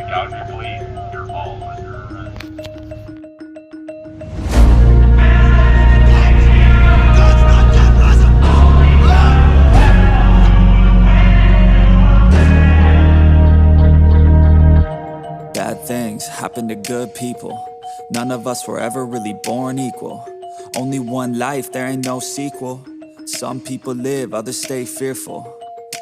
Calgary police, you're all under arrest. Bad things happen to good people. None of us were ever really born equal. Only one life, there ain't no sequel. Some people live, others stay fearful.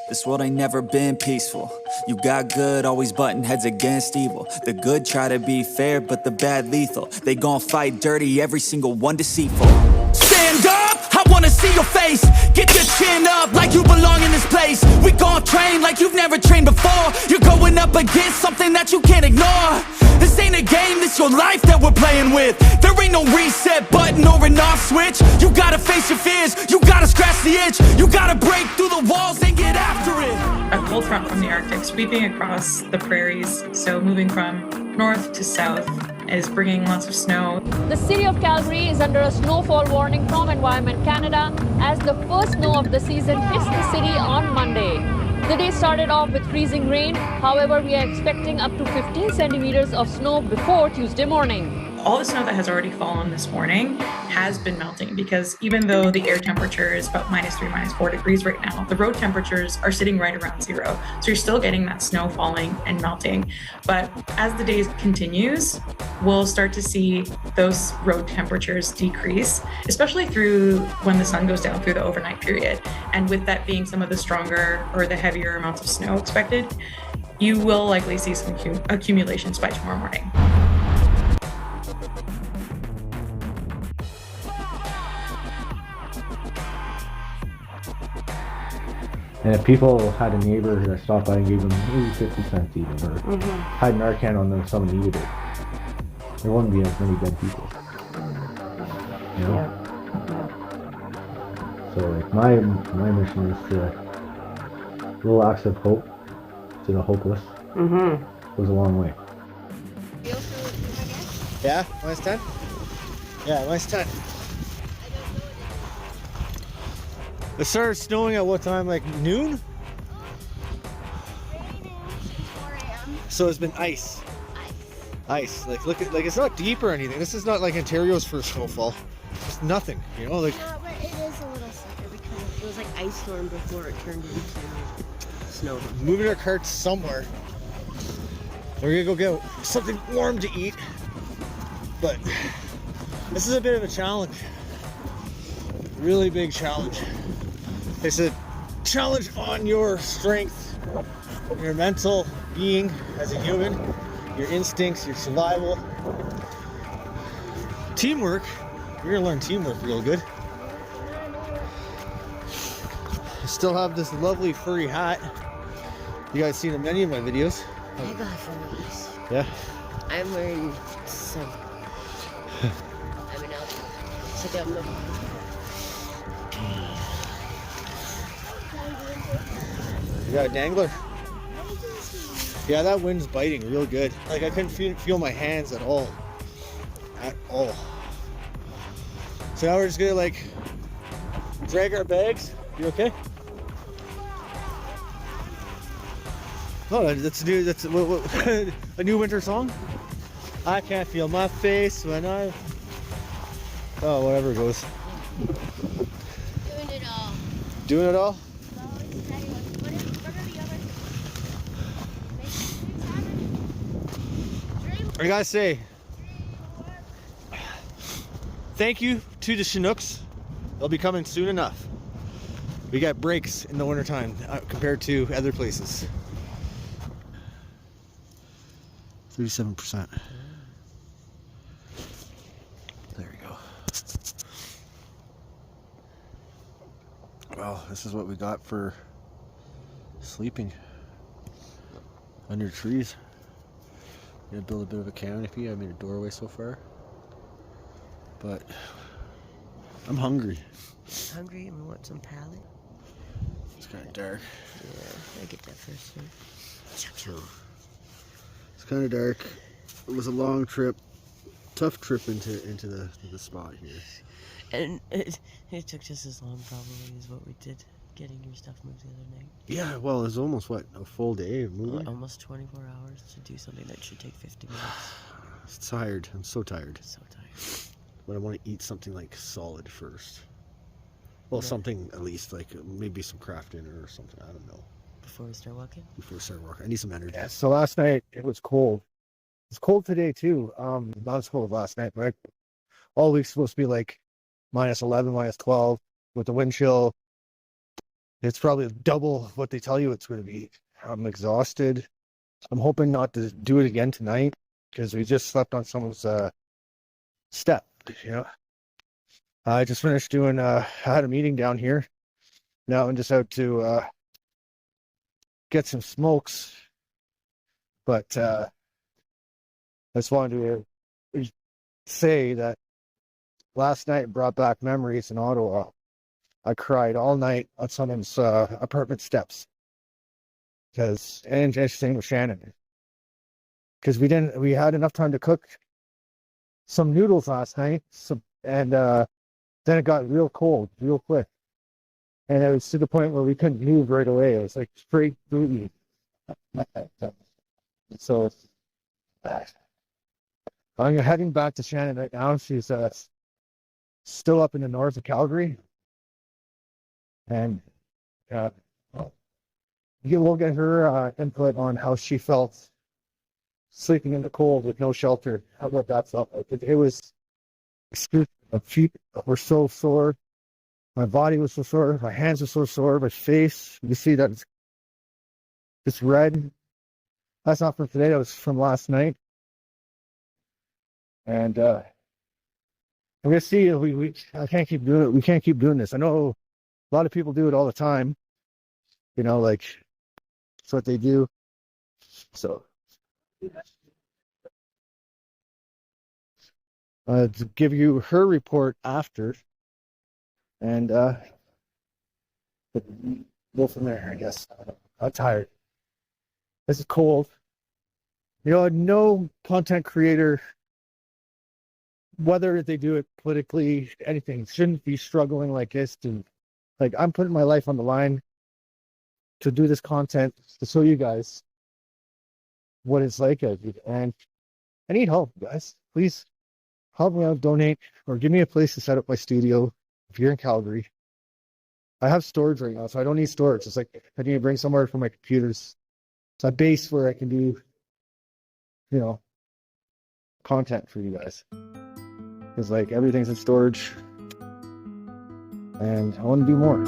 This world ain't never been peaceful. You got good, always butting heads against evil. The good try to be fair, but the bad lethal. They gon' fight dirty, every single one deceitful. Stand up, I wanna see your face. Get your chin up like you belong in this place. We gon' train like you've never trained before. You're going up against something that you can't ignore. This ain't a game, this your life that we're playing with. There ain't no reset button or an off switch. You gotta face your fears, you gotta scratch the itch. You gotta break through the walls and get after it. A cold front from the Arctic sweeping across the prairies, so moving from north to south, is bringing lots of snow. The city of Calgary is under a snowfall warning from Environment Canada as the first snow of the season hits the city on Monday. The day started off with freezing rain. However, we are expecting up to 15 centimeters of snow before Tuesday morning. All the snow that has already fallen this morning has been melting because even though the air temperature is about -3, -4 degrees right now, the road temperatures are sitting right around 0. So you're still getting that snow falling and melting. But as the day continues, we'll start to see those road temperatures decrease, especially through when the sun goes down through the overnight period. And with that being some of the stronger or the heavier amounts of snow expected, you will likely see some accumulations by tomorrow morning. And if people had a neighbor that stopped by and gave them maybe 50 cents even, or had Narcan on them if someone needed it, there wouldn't be as many dead people. You know? Yeah. So like my mission is to little acts of hope to the hopeless goes a long way. Yeah, mine's 10? Yeah, mine's 10. It started snowing at what time? Like noon? 4 a.m. So it's been ice. Ice. Like look at, like it's not deep or anything. This is not like Ontario's first snowfall. It's nothing, you know, like Yeah, but it is a little thicker because it was like ice storm before it turned into snow. moving our carts somewhere. We're gonna go get something warm to eat. But this is a bit of a challenge. Really big challenge. It's a challenge on your strength, your mental being as a human, your instincts, your survival. Teamwork. You're gonna learn teamwork real good. I still have this lovely furry hat. You guys seen in many of my videos. I got from these. Yeah. I'm wearing some. I'm an elf. Check out my. You got a dangler? Yeah, that wind's biting real good. Like I couldn't feel my hands at all. At all. So now we're just gonna like drag our bags. You okay? Oh, that's new. That's a new winter song. I can't feel my face when I. Oh, whatever it goes. Doing it all. Doing it all. I gotta say, thank you to the Chinooks. They'll be coming soon enough. We got breaks in the wintertime compared to other places. 37%. There we go. Well, this is what we got for sleeping under trees. I'm gonna build a bit of a canopy. I made a doorway so far, but I'm hungry. Hungry and we want some palate. It's kind of dark. Yeah, I get that first one. It's kind of dark. It was a long trip, tough trip into the spot here. And it took just as long probably as what we did getting your stuff moved the other night? Yeah, well, it was almost, what, a full day of moving? Almost 24 hours to do something that should take 50 minutes. It's tired. I'm so tired. So tired. But I want to eat something, like, solid first. Well, Yeah. something at least, like, maybe some craft dinner or something. I don't know. Before we start walking? Before we start working. I need some energy. Yeah, so last night it was cold. It's cold today too. Not as cold as last night, but all week's supposed to be like -11, -12 with the wind chill. It's probably double what they tell you it's going to be. I'm exhausted. I'm hoping not to do it again tonight because we just slept on someone's step. You know, I just finished doing. I had a meeting down here. Now I'm just out to get some smokes, but I just wanted to say that last night brought back memories in Ottawa. I cried all night on someone's apartment steps, and same with Shannon, because we had enough time to cook some noodles last night, and then it got real cold real quick, and it was to the point where we couldn't move right away. It was like straight booty. So I'm heading back to Shannon right now. She's still up in the north of Calgary, and we'll get her input on how she felt sleeping in the cold with no shelter. How about that felt like? It was, my feet were so sore, my body was so sore, my hands were so sore, my face, you see that it's red. That's not from today, that was from last night. And I'm gonna see if I can't keep doing it. We can't keep doing this. I know a lot of people do it all the time. You know, like it's what they do. So to give you her report after, and go from there, I guess. I'm tired. This is cold. You know, no content creator, whether they do it politically, anything, shouldn't be struggling like this. I'm putting my life on the line to do this content to show you guys what it's like. And I need help, guys. Please help me out, donate, or give me a place to set up my studio if you're in Calgary. I have storage right now, so I don't need storage. It's like I need to bring somewhere for my computers. It's a base where I can do, you know, content for you guys. Because like everything's in storage, and I want to do more.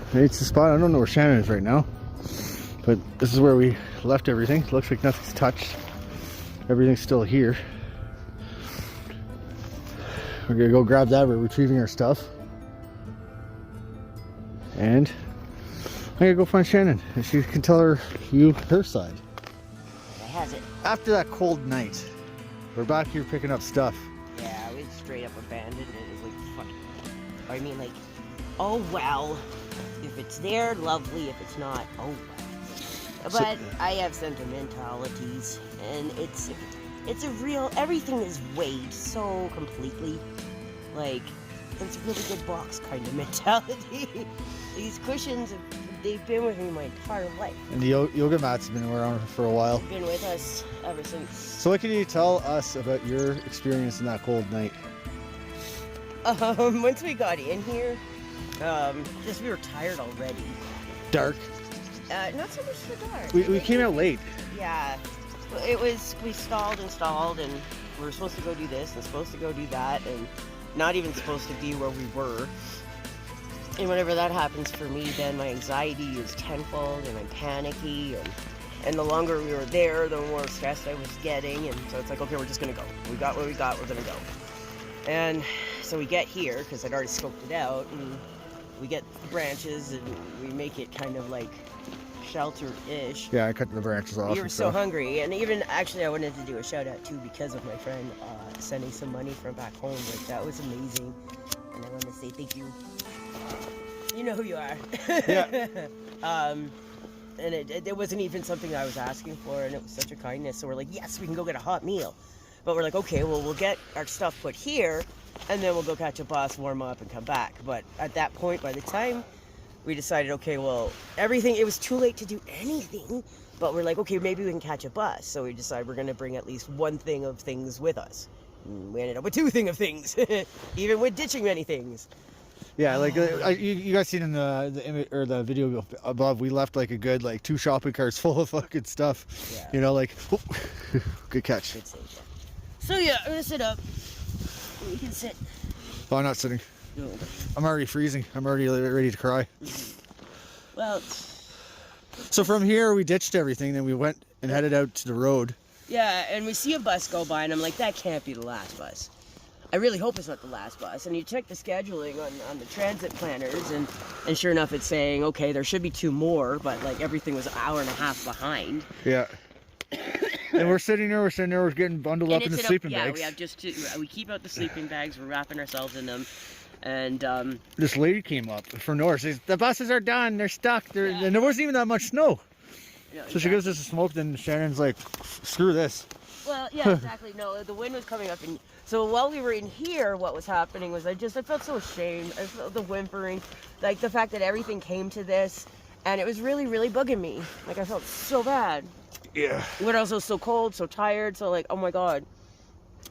All right, it's the spot. I don't know where Shannon is right now, but this is where we left everything. Looks like nothing's touched. Everything's still here. We're gonna go grab that. We're retrieving our stuff, and I'm gonna go find Shannon, and she can tell her side. It has it. After that cold night, we're back here picking up stuff. Yeah, we straight up abandoned it. It was like, fuck. I mean, like, oh well. If it's there, lovely. If it's not, oh well. But I have sentimentalities, and it's a real, everything is weighed so completely. Like, it's a really good box kind of mentality. These cushions, they've been with me my entire life. And the yoga mats have been around for a while. They've been with us ever since. So what can you tell us about your experience in that cold night? Once we got in here, just we were tired already. Dark. Not so much the dark. We came out late. Yeah. It was, we stalled, and we were supposed to go do this and supposed to go do that, and not even supposed to be where we were. And whenever that happens for me, then my anxiety is tenfold, and I'm panicky, and the longer we were there, the more stressed I was getting, and so it's like, okay, we're just gonna go. We got what we got, we're gonna go. And so we get here, because I'd already scoped it out, and we get the branches, and we make it kind of like shelter-ish. Yeah, I cut the branches off. We were so hungry, and even actually I wanted to do a shout out too because of my friend sending some money from back home. Like, that was amazing, and I want to say thank you. You know who you are. Yeah. And it wasn't even something I was asking for, and it was such a kindness. So we're like, yes, we can go get a hot meal. But we're like, okay, well, we'll get our stuff put here, and then we'll go catch a bus, warm up, and come back. But at that point, by the time we decided, okay, well, everything, it was too late to do anything. But we're like, okay, maybe we can catch a bus. So we decided we're going to bring at least one thing of things with us. And we ended up with 2 things of things, even with ditching many things. Yeah, like you guys seen in the image or the video above, we left like a good like 2 shopping carts full of fucking stuff. Yeah. You know, like good catch. Good save, yeah. So yeah, I'm gonna sit up. You can sit. Oh, I'm not sitting. No. I'm already freezing. I'm already ready to cry. Well, So from here we ditched everything, then we went and headed out to the road. yeah, and we see a bus go by, and I'm like, that can't be the last bus. I really hope it's not the last bus. And you check the scheduling on the transit planners, and sure enough, it's saying, okay, there should be 2 more, but like everything was an hour and a half behind. Yeah. And we're sitting there, we're getting bundled up in the sleeping bags. Yeah, we keep out the sleeping bags, we're wrapping ourselves in them. And this lady came up from north, says, the buses are done, they're stuck, and there wasn't even that much snow. Yeah, so she gives us a smoke, then Shannon's like, screw this. Well, yeah, exactly. No, the wind was coming up, and so while we were in here, what was happening was I felt so ashamed. I felt the whimpering, like the fact that everything came to this, and it was really, really bugging me. Like I felt so bad. Yeah. But also so cold, so tired, so like, oh my God,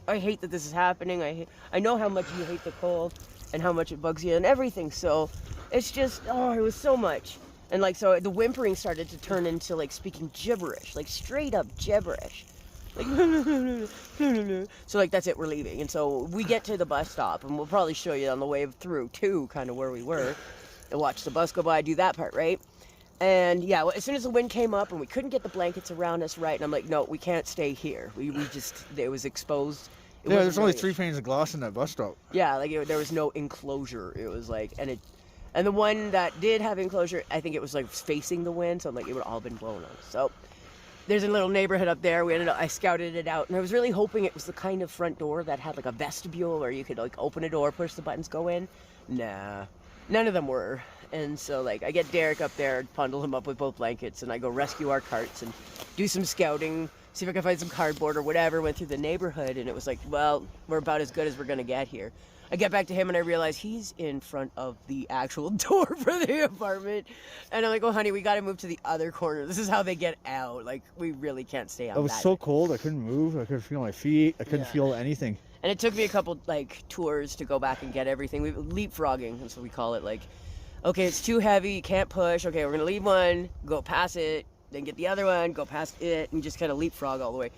I hate that this is happening. I know how much you hate the cold and how much it bugs you and everything. So it's just, oh, it was so much. And like, so the whimpering started to turn into like speaking gibberish, like straight up gibberish. Like, so like, that's it, we're leaving. And so we get to the bus stop, and we'll probably show you on the way through too, kind of where we were, and watch the bus go by, do that part, right? And yeah, well, as soon as the wind came up and we couldn't get the blankets around us right, and I'm like, no, we can't stay here. We just, it was exposed. Yeah, there's only 3 panes of glass in that bus stop. Yeah, like there was no enclosure. It was like, and the one that did have enclosure, I think it was like facing the wind, so like it would all been blown on. So there's a little neighborhood up there. I scouted it out, and I was really hoping it was the kind of front door that had like a vestibule where you could like open a door, push the buttons, go in. Nah, none of them were. And so like I get Derek up there, bundle him up with both blankets, and I go rescue our carts and do some scouting, see if I can find some cardboard or whatever. Went through the neighborhood, and it was like, well, we're about as good as we're gonna get here. I get back to him and I realize he's in front of the actual door for the apartment. And I'm like, oh, honey, we got to move to the other corner. This is how they get out. Like, we really can't stay on that. It was so cold, I couldn't move. I couldn't feel my feet. I couldn't feel anything. And it took me a couple, like, tours to go back and get everything. We leapfrogging, that's what we call it. Like, okay, it's too heavy, you can't push. Okay, we're going to leave one, go past it, then get the other one, go past it, and just kind of leapfrog all the way.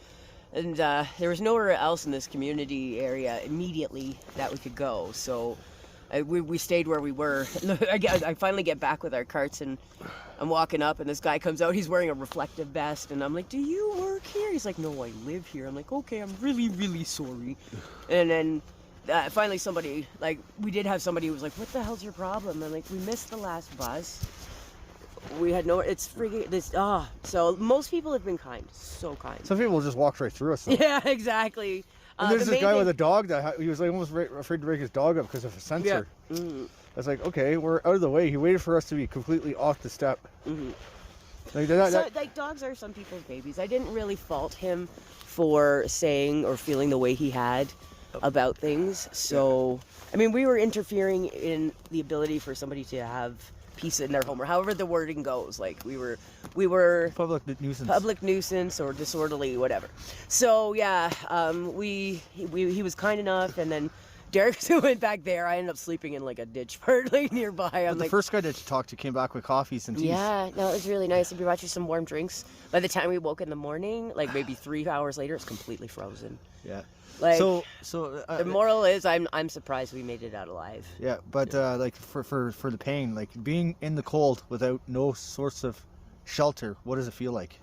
And there was nowhere else in this community area immediately that we could go. So we stayed where we were. I finally get back with our carts, and I'm walking up, and this guy comes out. He's wearing a reflective vest, and I'm like, do you work here? He's like, no, I live here. I'm like, okay, I'm really, really sorry. And then finally somebody, like, we did have somebody who was like, what the hell's your problem? I'm like, we missed the last bus. We had no, it's freaking, this, so most people have been kind, so kind. Some people just walked right through us though. Yeah, exactly. And there's this guy with a dog that, he was like almost afraid to break his dog up because of a sensor. Yeah. Mm-hmm. I was like, okay, we're out of the way. He waited for us to be completely off the step. Mm-hmm. Like dogs are some people's babies. I didn't really fault him for saying or feeling the way he had about things. So, I mean, we were interfering in the ability for somebody to have peace in their home, or however the wording goes. Like we were public nuisance or disorderly, whatever. So yeah, he was kind enough, and then Derek went back there. I ended up sleeping in like a ditch part like nearby. I'm the first guy that you talked to came back with coffees and teas. Yeah, no, it was really nice. And we brought you some warm drinks. By the time we woke in the morning, like maybe 3 hours later, it's completely frozen. Yeah. Like, so the moral is, I'm surprised we made it out alive. Yeah, but like for the pain, like being in the cold without no source of shelter, what does it feel like?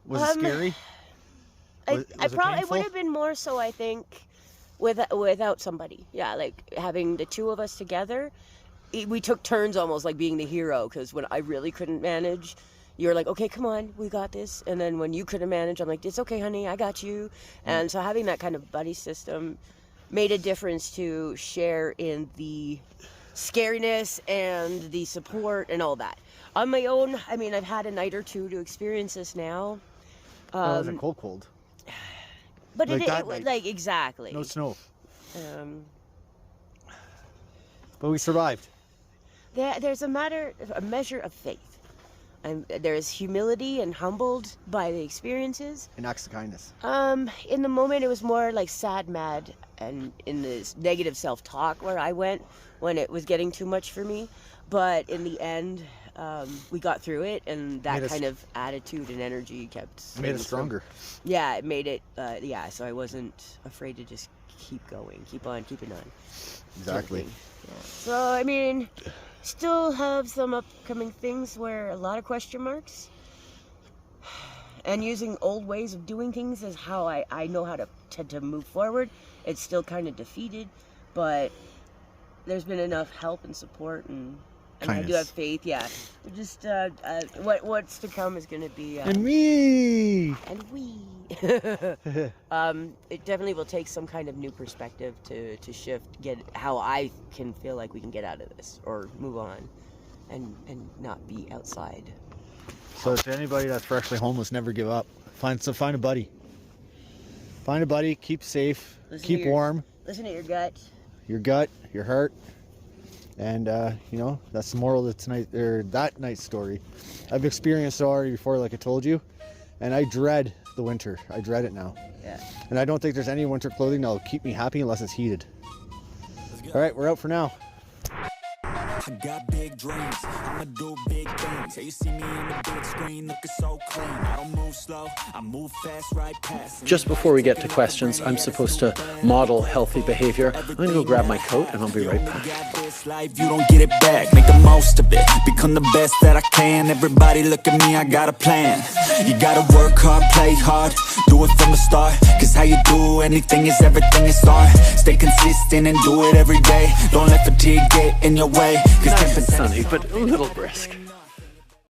Was it scary? I probably it would have been more so, I think, without somebody. Yeah, like having the two of us together, we took turns almost like being the hero, because when I really couldn't manage, you're like, okay, come on, we got this. And then when you couldn't manage, I'm like, it's okay, honey, I got you. And so having that kind of buddy system made a difference to share in the scariness and the support and all that. On my own, I mean, I've had a night or two to experience this now. Well, it wasn't cold. But Like it, that it night. like exactly. No snow. Um, But we survived. there's a measure of faith. There is humility and humbled by the experiences. And acts of kindness. In the moment, it was more like sad, mad, and in this negative self-talk where I went when it was getting too much for me. But in the end, we got through it, and that kind of attitude and energy kept... Made us stronger. Yeah, it made it, so I wasn't afraid to just keep going, keep on keeping on. Exactly. Yeah. So, I mean, still have some upcoming things where a lot of question marks. And using old ways of doing things is how I know how to move forward. It's still kind of defeated, but there's been enough help and support, and I do have faith. Yeah, just what's to come is going to be And we. It definitely will take some kind of new perspective to shift, get how I can feel like we can get out of this or move on, and not be outside. So to anybody that's freshly homeless, never give up. Find a buddy. Find a buddy. Keep safe. Keep warm. Listen to your gut. Your gut, your heart, and that's the moral of that night's story. I've experienced it already before, like I told you, and I dread the winter. I dread it now. Yeah. And I don't think there's any winter clothing that'll keep me happy unless it's heated. All right, we're out for now. I got big dreams, I'ma do big things. Yeah, you see me on the big screen looking so clean. I don't move slow, I move fast right past. Just before we get to questions, I'm supposed to model healthy behavior. I'm gonna go grab my coat and I'll be right back. Life, you don't get it back, make the most of it. Become the best that I can. Everybody look at me, I got a plan. You gotta work hard, play hard, do it from the start. Cause how you do anything is everything you start. Stay consistent and do it every day. Don't let fatigue get in your way. Nice and sunny, but a little brisk.